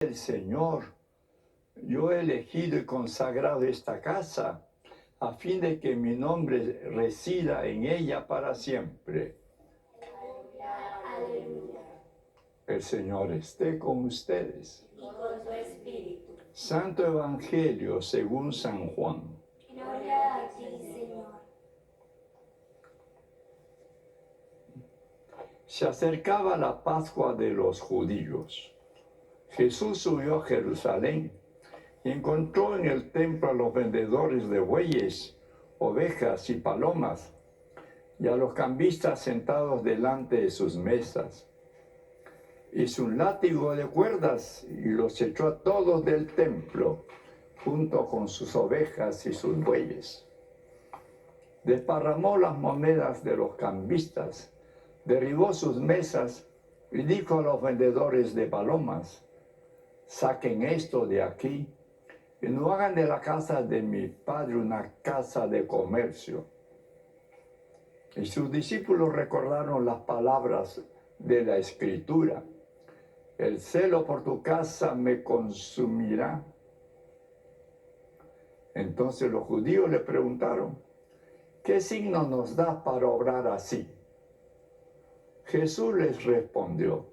el Señor, yo he elegido y consagrado esta casa a fin de que mi nombre resida en ella para siempre. Aleluya. El Señor esté con ustedes. Y con tu espíritu. Santo Evangelio según San Juan. Gloria a ti, Señor. Se acercaba la Pascua de los judíos. Jesús subió a Jerusalén y encontró en el templo a los vendedores de bueyes, ovejas y palomas, y a los cambistas sentados delante de sus mesas. Hizo un látigo de cuerdas y los echó a todos del templo, junto con sus ovejas y sus bueyes. Desparramó las monedas de los cambistas, derribó sus mesas y dijo a los vendedores de palomas: saquen esto de aquí y no hagan de la casa de mi padre una casa de comercio. Y sus discípulos recordaron las palabras de la Escritura: el celo por tu casa me consumirá. Entonces los judíos le preguntaron: ¿qué signo nos da para obrar así? Jesús les respondió: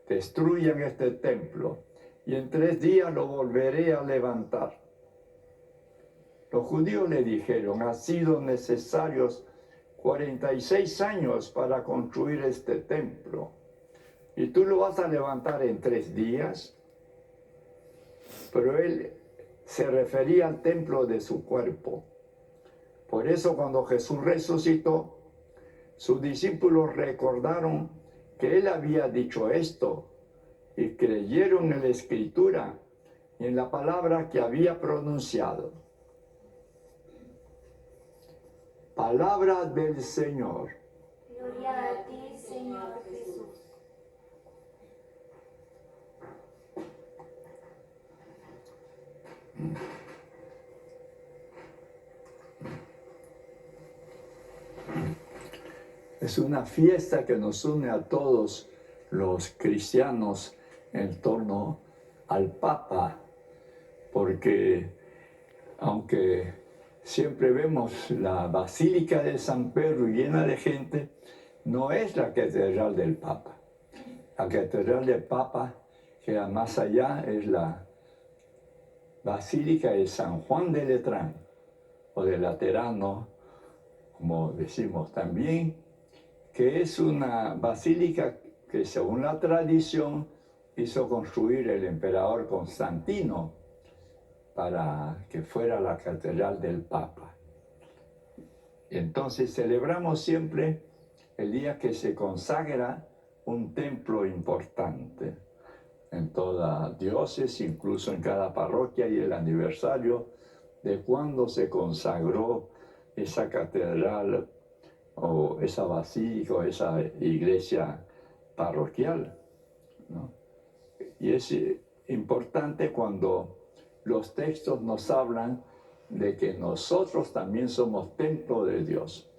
destruyan este templo y en 3 días lo volveré a levantar. Los judíos le dijeron: ha sido necesarios 46 años para construir este templo, ¿y tú lo vas a levantar en 3 días? Pero él se refería al templo de su cuerpo. Por eso cuando Jesús resucitó, sus discípulos recordaron que él había dicho esto y creyeron en la Escritura y en la palabra que había pronunciado. Palabra del Señor. Gloria a ti, Señor Jesús. Es una fiesta que nos une a todos los cristianos en torno al Papa, porque aunque siempre vemos la Basílica de San Pedro llena de gente, no es la catedral del Papa. La catedral del Papa, que más allá, es la Basílica de San Juan de Letrán, o de Laterano, como decimos también, que es una basílica que según la tradición hizo construir el emperador Constantino para que fuera la catedral del Papa. Entonces celebramos siempre el día que se consagra un templo importante en toda diócesis, incluso en cada parroquia, y el aniversario de cuando se consagró esa catedral o esa basílica o esa iglesia parroquial, ¿no? Y es importante cuando los textos nos hablan de que nosotros también somos templo de Dios,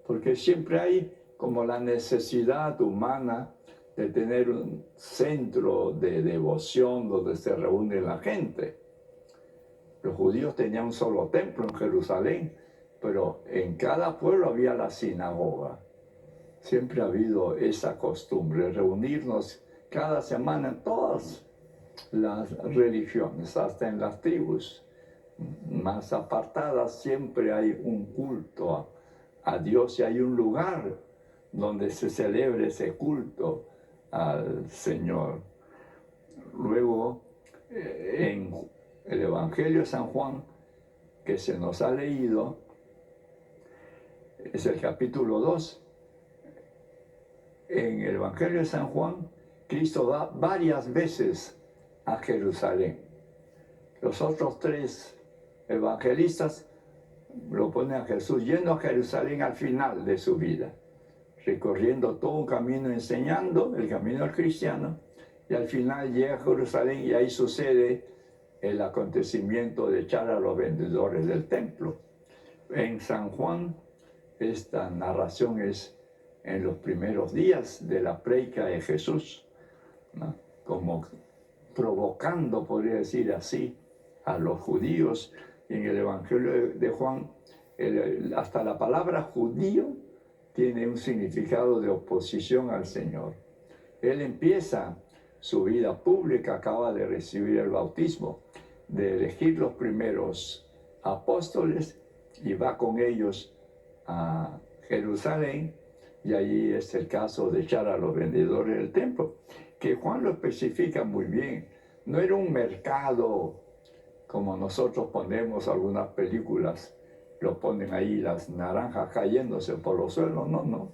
porque siempre hay como la necesidad humana de tener un centro de devoción donde se reúne la gente. Los judíos tenían un solo templo en Jerusalén, pero en cada pueblo había la sinagoga. Siempre ha habido esa costumbre, reunirnos cada semana en todas las religiones, hasta en las tribus más apartadas, siempre hay un culto a Dios y hay un lugar donde se celebre ese culto al Señor. Luego, en el Evangelio de San Juan, que se nos ha leído, es el capítulo 2. En el Evangelio de San Juan, Cristo va varias veces a Jerusalén. Los otros 3 evangelistas lo ponen a Jesús yendo a Jerusalén al final de su vida, recorriendo todo un camino enseñando, el camino del cristiano, y al final llega a Jerusalén y ahí sucede el acontecimiento de echar a los vendedores del templo. En San Juan, esta narración es en los primeros días de la prédica de Jesús, ¿no? Como provocando, podría decir así, a los judíos. En el Evangelio de Juan, hasta la palabra judío tiene un significado de oposición al Señor. Él empieza su vida pública, acaba de recibir el bautismo, de elegir los primeros apóstoles y va con ellos a Jerusalén, y allí es el caso de echar a los vendedores del templo, que Juan lo especifica muy bien. No era un mercado como nosotros ponemos algunas películas, lo ponen ahí las naranjas cayéndose por los suelos, no.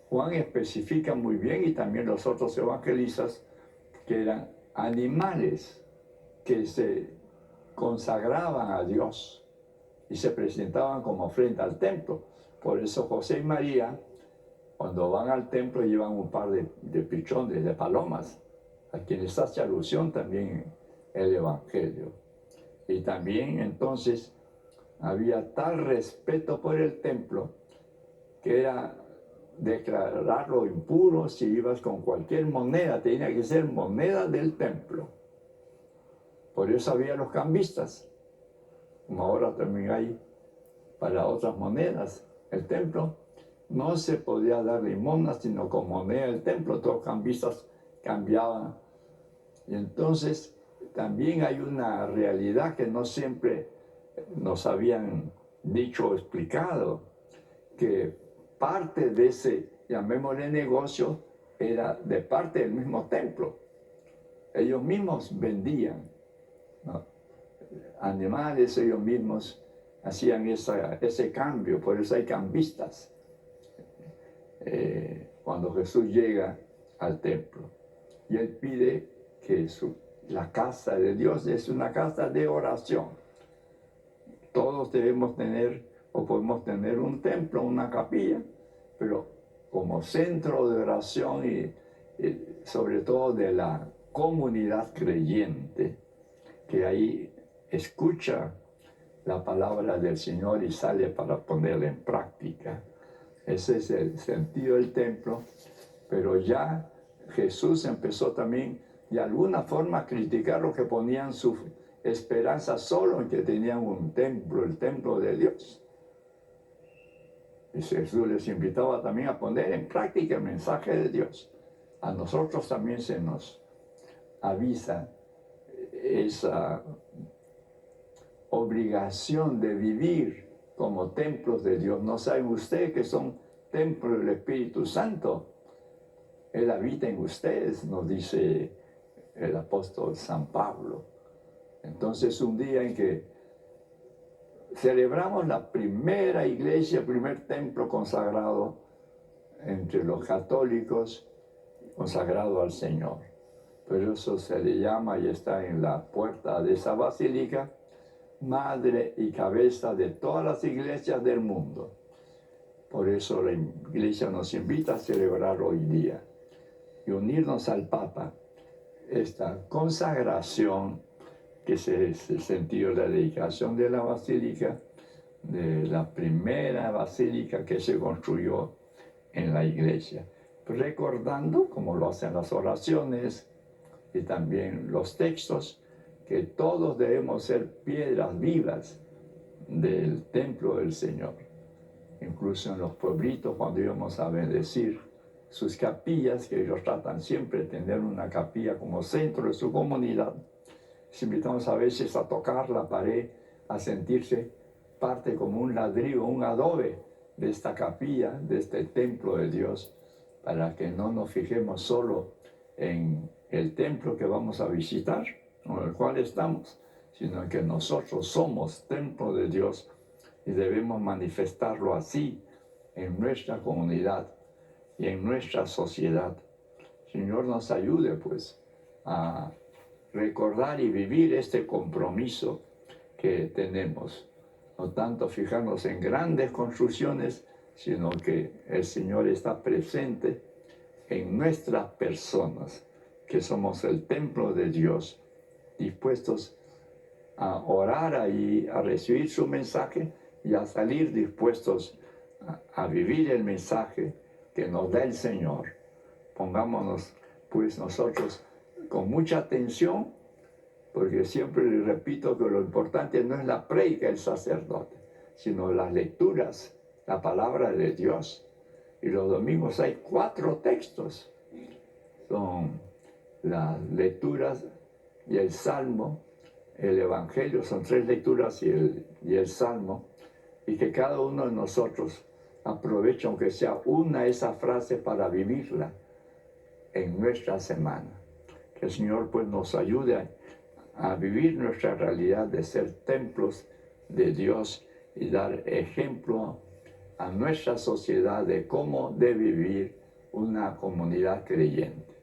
Juan especifica muy bien, y también los otros evangelistas, que eran animales que se consagraban a Dios y se presentaban como ofrenda al templo. Por eso José y María, cuando van al templo, llevan un par de pichones, de palomas, a quienes hace alusión también el Evangelio. Y también entonces había tal respeto por el templo que era declararlo impuro si ibas con cualquier moneda, tenía que ser moneda del templo. Por eso había los cambistas, como ahora también hay para otras monedas. El templo no se podía dar limosna sino con moneda del templo, todos los cambistas cambiaban. Y entonces también hay una realidad que no siempre nos habían dicho o explicado, que parte de ese, llamémosle negocio, era de parte del mismo templo. Ellos mismos vendían, ¿no?, animales, ellos mismos hacían ese cambio, por eso hay cambistas. Cuando Jesús llega al templo y él pide que la casa de Dios es una casa de oración. Todos debemos tener o podemos tener un templo, una capilla, pero como centro de oración y sobre todo de la comunidad creyente, que ahí escucha la palabra del Señor y sale para ponerla en práctica. Ese es el sentido del templo, pero ya Jesús empezó también de alguna forma a criticar los que ponían su esperanza solo en que tenían un templo, el templo de Dios. Y Jesús les invitaba también a poner en práctica el mensaje de Dios. A nosotros también se nos avisa esa obligación de vivir como templos de Dios. ¿No saben ustedes que son templos del Espíritu Santo? Él habita en ustedes, nos dice el apóstol San Pablo. Entonces, un día en que celebramos la primera iglesia, el primer templo consagrado entre los católicos, consagrado al Señor. Pero eso se le llama y está en la puerta de esa basílica, madre y cabeza de todas las iglesias del mundo. Por eso la iglesia nos invita a celebrar hoy día y unirnos al Papa, esta consagración, que es el sentido de la dedicación de la basílica, de la primera basílica que se construyó en la iglesia, recordando, como lo hacen las oraciones y también los textos, que todos debemos ser piedras vivas del templo del Señor. Incluso en los pueblitos, cuando íbamos a bendecir sus capillas, que ellos tratan siempre de tener una capilla como centro de su comunidad, les invitamos a veces a tocar la pared, a sentirse parte como un ladrillo, un adobe de esta capilla, de este templo de Dios, para que no nos fijemos solo en el templo que vamos a visitar, o en el cual estamos, sino que nosotros somos templo de Dios y debemos manifestarlo así en nuestra comunidad y en nuestra sociedad. Señor, nos ayude pues a recordar y vivir este compromiso que tenemos. No tanto fijarnos en grandes construcciones, sino que el Señor está presente en nuestras personas, que somos el templo de Dios, dispuestos a orar ahí, a recibir su mensaje y a salir dispuestos a vivir el mensaje que nos da el Señor. Pongámonos pues nosotros con mucha atención, porque siempre les repito que lo importante no es la prédica del sacerdote, sino las lecturas, la palabra de Dios. Y los domingos hay 4 textos. Son las lecturas y el Salmo, el Evangelio, son 3 lecturas y el Salmo, y que cada uno de nosotros aproveche, aunque sea una de esas frases, para vivirla en nuestra semana. Que el Señor pues nos ayude a vivir nuestra realidad de ser templos de Dios y dar ejemplo a nuestra sociedad de cómo debe vivir una comunidad creyente.